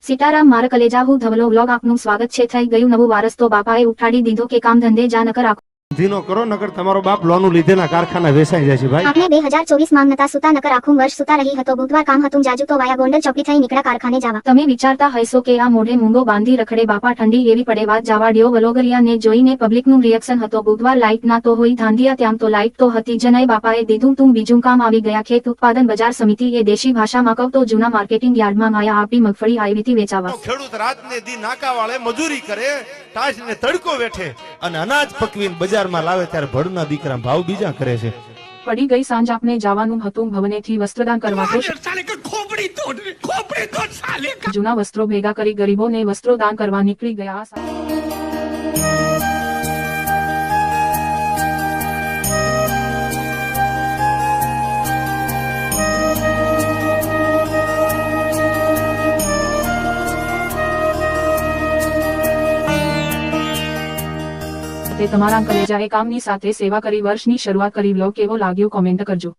સીતારામ મારા કલેજા હું ધવલો વ્લોગ આપનું સ્વાગત છે। થઈ ગયું નવું વારસ તો બાપાએ ઉઠાડી દીધો કે કામ ધંધે જા નકર આખો ધીનો કરો નકર તમારો બાપ લોનું લીધેના કારખાના વેચાઈ જશે ભાઈ। આપણે 2024 માં નતા સુતા નકર આખું વર્ષ સુતા રહી હતો। બુધવાર કામ હતું જાજુ તો વાયા ગોંડલ ચોકી થઈ નીકળ્યા કારખાને જાવા। તમે વિચારતા હશો કે આ મોઢે મૂંગો બાંધી રખડે બાપા ઠંડી એવી પડે વાત જવા દ્યો। વલોગરિયાને જોઈને પબ્લિકનું રિએક્શન હતો। બુધવાર લાઇટ ના તો હોય ધાંધિયા ત્યાં તો લાઇટ તો હતી જનય બાપાએ દીધું તું બીજું કામ આવી ગયા। ખેત ઉત્પાદન બજાર સમિતિ એ દેશી ભાષામાં કહું તો જૂના માર્કેટિંગ યાર્ડમાં માયા આપી મગફળી આવી રીતે વેચાવા। ખેડૂત રાતને દી નાકા વાળે મજૂરી કરે ટાચને તડકો વેઠે અને અનાજ પકવીને બજારમાં લાવે ત્યારે ભડના દીકરા ભાવ બીજા કરે છે। પડી ગઈ સાંજ આપને જવાનું હતું ભવનેથી વસ્ત્રદાન કરવા તો જૂના વસ્ત્રો ભેગા કરી ગરીબોને વસ્ત્રો દાન કરવા નીકળી ગયા। તે તમારા કલેજાએ કામની સાથે સેવા કરી વર્ષની શરૂઆત કરી વ્લોગ કેવો લાગ્યો કોમેન્ટ કરજો।